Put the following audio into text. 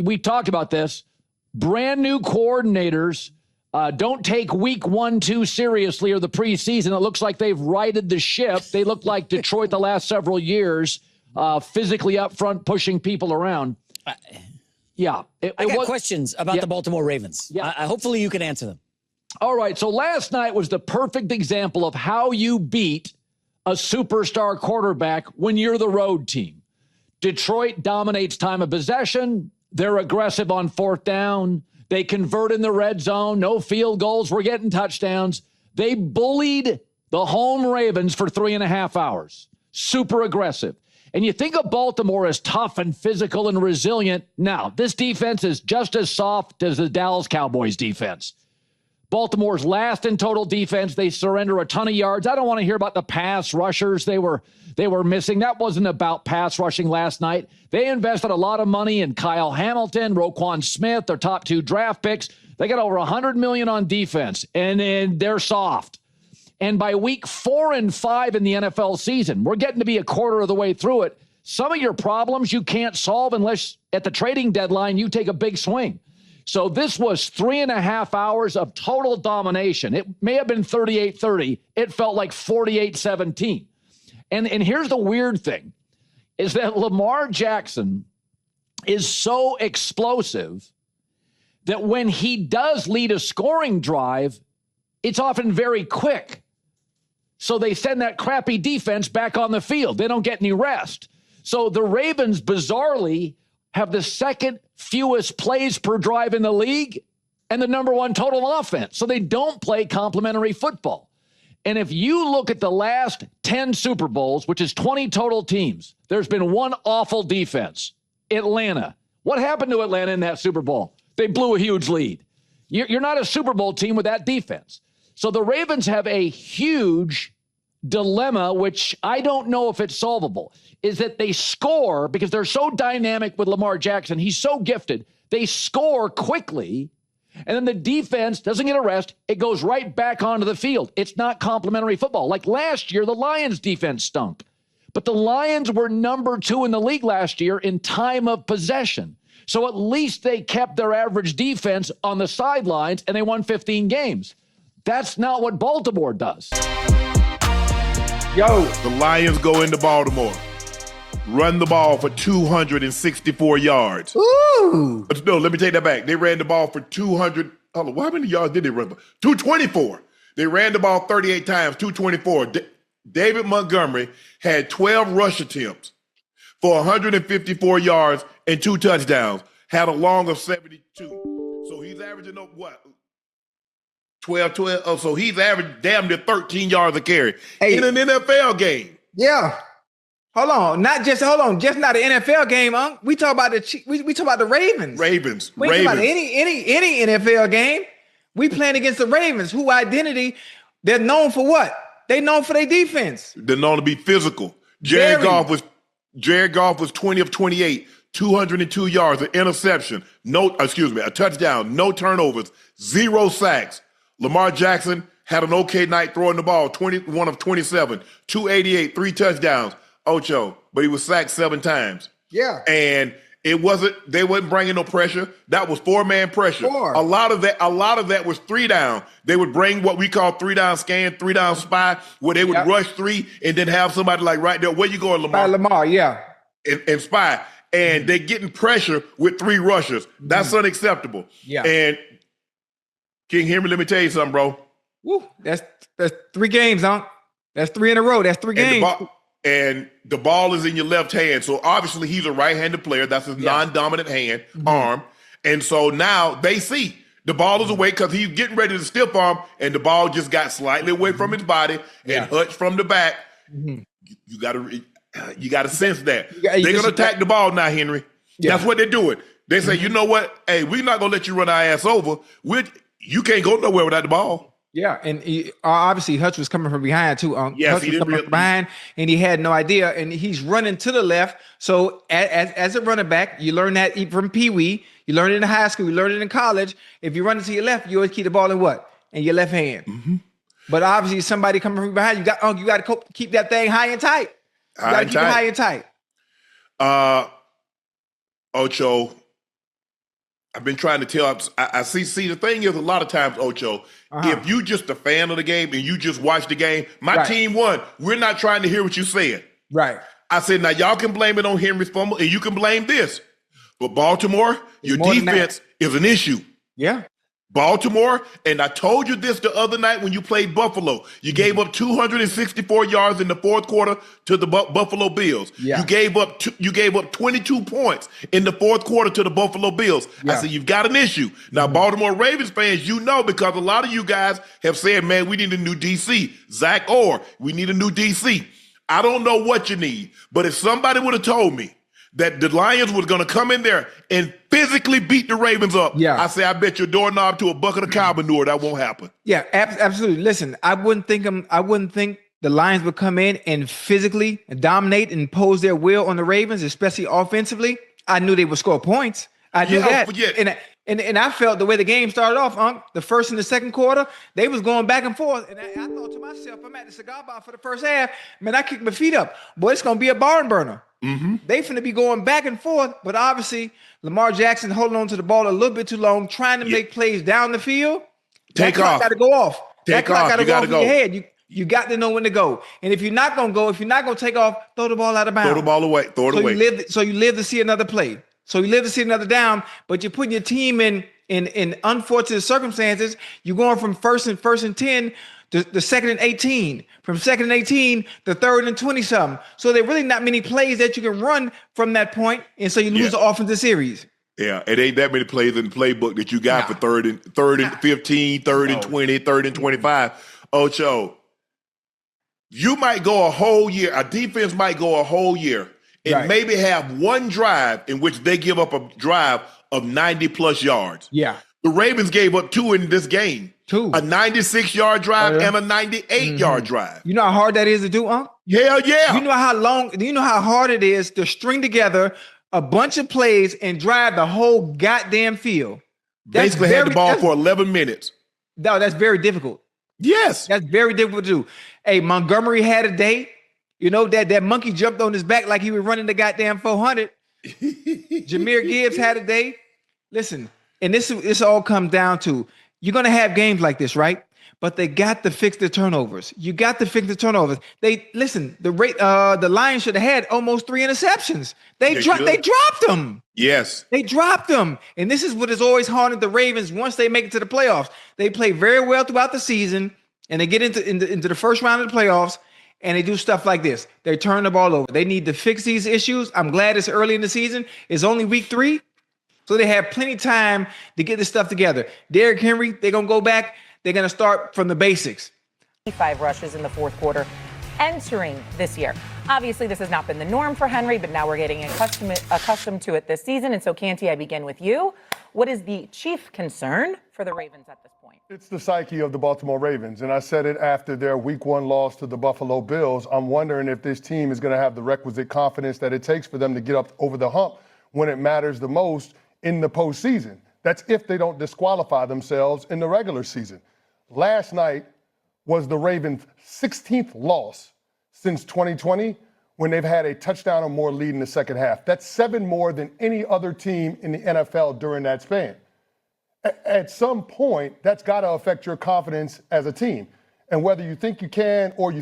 we talked about this. Brand new coordinators don't take week 1, 2 seriously or the preseason. It looks like they've righted the ship. They look like Detroit the last several years, physically up front, pushing people around. Yeah. I got questions about the Baltimore Ravens. Yeah. Hopefully you can answer them. All right. So last night was the perfect example of how you beat a superstar quarterback when you're the road team. Detroit dominates time of possession. They're aggressive on fourth down. They convert in the red zone. No field goals. We're getting touchdowns. They bullied the home Ravens for 3.5 hours. Super aggressive. And you think of Baltimore as tough and physical and resilient. Now, this defense is just as soft as the Dallas Cowboys defense. Baltimore's last in total defense. They surrender a ton of yards. I don't want to hear about the pass rushers they were missing. That wasn't about pass rushing last night. They invested a lot of money in Kyle Hamilton, Roquan Smith, their top 2 draft picks. They got over $100 million on defense, and they're soft. And by week 4 and 5 in the NFL season, we're getting to be a quarter of the way through it. Some of your problems you can't solve unless at the trading deadline you take a big swing. So this was 3.5 hours of total domination. It may have been 38-30. It felt like 48-17. And here's the weird thing, is that Lamar Jackson is so explosive that when he does lead a scoring drive, it's often very quick. So they send that crappy defense back on the field. They don't get any rest. So the Ravens, bizarrely, have the second fewest plays per drive in the league and the number 1 total offense. So they don't play complementary football. And if you look at the last 10 Super Bowls, which is 20 total teams, there's been one awful defense, Atlanta. What happened to Atlanta in that Super Bowl? They blew a huge lead. You're not a Super Bowl team with that defense. So the Ravens have a huge dilemma, which I don't know if it's solvable, is that they score because they're so dynamic with Lamar Jackson. He's so gifted. They score quickly, and then the defense doesn't get a rest. It goes right back onto the field. It's not complementary football. Like last year, the Lions defense stunk. But the Lions were number 2 in the league last year in time of possession. So at least they kept their average defense on the sidelines, and they won 15 games. That's not what Baltimore does. Yo, the Lions go into Baltimore, run the ball for 264 yards. Ooh. No, let me take that back. They ran the ball for 200. Hold on, how many yards did they run? 224. They ran the ball 38 times, 224. David Montgomery had 12 rush attempts for 154 yards and 2 touchdowns, had a long of 72. So he's averaging up what? 12. Oh, so he's averaging damn near 13 yards a carry in an NFL game. Yeah. Hold on, just not an NFL game, Unc. We talk about we talk about the Ravens. Ravens. We talk about any NFL game. We playing against the Ravens, who identity they're known for what? They known for their defense. They're known to be physical. Jared Goff was 20 of 28, 202 yards, an interception, a touchdown, no turnovers, 0 sacks. Lamar Jackson had an okay night throwing the ball, 21 of 27, 288, 3 touchdowns, Ocho, but he was sacked 7 times. Yeah. And they wasn't bringing no pressure. That was 4-man pressure. A lot of that was 3 down. They would bring what we call 3-down scan, 3-down spy, where they would rush 3 and then have somebody like right there. Where you going, Lamar? By Lamar, yeah. And spy. And they getting pressure with 3 rushers. That's unacceptable. Yeah. And King Henry, let me tell you something, bro. Woo, that's 3 games, Unc. That's 3 in a row. That's 3 games. And the ball is in your left hand. So obviously he's a right-handed player. That's his non-dominant hand, arm. And so now they see the ball is away because he's getting ready to stiff arm, and the ball just got slightly away from his body and hutched from the back. You gotta sense that. They're gonna attack the ball now, Henry. That's what they're doing. They say, you know what? Hey, we're not gonna let you run our ass over. You can't go nowhere without the ball. Yeah, and obviously Hutch was coming from behind too. Yes, Hutch was coming from behind, and he had no idea, and he's running to the left. So as a running back, you learn that from Pee Wee, you learn it in high school, you learn it in college. If you run to your left, you always keep the ball in what? In your left hand. But obviously, somebody coming from behind, you got to keep that thing high and tight. You got to keep it high and tight. Ocho, I've been trying to tell. I see. The thing is, a lot of times, Ocho, if you just a fan of the game and you just watch the game, my team won. We're not trying to hear what you said. Right. I said, now y'all can blame it on Henry's fumble, and you can blame this. But Baltimore, your defense is an issue. Yeah. Baltimore, and I told you this the other night when you played Buffalo. You gave up 264 yards in the fourth quarter to the Buffalo Bills. Yeah. You gave up 22 points in the fourth quarter to the Buffalo Bills. Yeah. I said, you've got an issue. Now, Baltimore Ravens fans, you know, because a lot of you guys have said, man, we need a new DC. Zach Orr, we need a new DC. I don't know what you need, but if somebody would have told me that the Lions was going to come in there and physically beat the Ravens up, I say, I bet your doorknob to a bucket of cow manure that won't happen. Yeah, absolutely. Listen, I wouldn't think the Lions would come in and physically dominate and impose their will on the Ravens, especially offensively. I knew they would score points. I knew that. Yeah. And I felt the way the game started off, the first and the second quarter, they was going back and forth. And I thought to myself, I'm at the cigar bar for the first half. Man, I kicked my feet up. Boy, it's going to be a barn burner. They finna be going back and forth, but obviously Lamar Jackson holding on to the ball a little bit too long, trying to make plays down the field. That clock got to go off. That clock got to go off in your head. You got to know when to go. And if you're not going to go, if you're not going to take off, throw the ball out of bounds. Throw the ball away. Throw it away. So you live to see another play. So you live to see another down, but you're putting your team in unfortunate circumstances. You're going from first and 10 to the second and 18. From second and 18, the third and 20-something. So there are really not many plays that you can run from that point, and so you lose the offensive series. Yeah, it ain't that many plays in the playbook that you got for third and 15, third and 20, third and 25. Ocho, you might go a whole year, a defense might go a whole year and maybe have one drive in which they give up a drive of 90-plus yards. Yeah. The Ravens gave up 2 in this game. 2. A 96-yard drive and a 98-yard drive. You know how hard that is to do, Unc? Hell yeah. You know how hard it is to string together a bunch of plays and drive the whole goddamn field. Basically had the ball for 11 minutes. No, that's very difficult. Yes. That's very difficult to do. Hey, Montgomery had a day. You know, that monkey jumped on his back like he was running the goddamn 400. Jahmyr Gibbs had a day. Listen, and this all comes down to, you're going to have games like this, right? But they got to fix the turnovers. You got to fix the turnovers. The Lions should have had almost 3 interceptions. They dropped them. Yes. They dropped them. And this is what has always haunted the Ravens once they make it to the playoffs. They play very well throughout the season, and they get into the first round of the playoffs, and they do stuff like this. They turn the ball over. They need to fix these issues. I'm glad it's early in the season. It's only week 3. So they have plenty of time to get this stuff together. Derrick Henry, they're going to go back. They're going to start from the basics. 5 rushes in the fourth quarter entering this year. Obviously, this has not been the norm for Henry, but now we're getting accustomed to it this season. And so, Canty, I begin with you. What is the chief concern for the Ravens at this point? It's the psyche of the Baltimore Ravens. And I said it after their week 1 loss to the Buffalo Bills. I'm wondering if this team is going to have the requisite confidence that it takes for them to get up over the hump when it matters the most in the postseason. That's if they don't disqualify themselves in the regular season. Last night was the Ravens' 16th loss since 2020 when they've had a touchdown or more lead in the second half. That's 7 more than any other team in the NFL during that span. At some point, that's got to affect your confidence as a team. And whether you think you can or you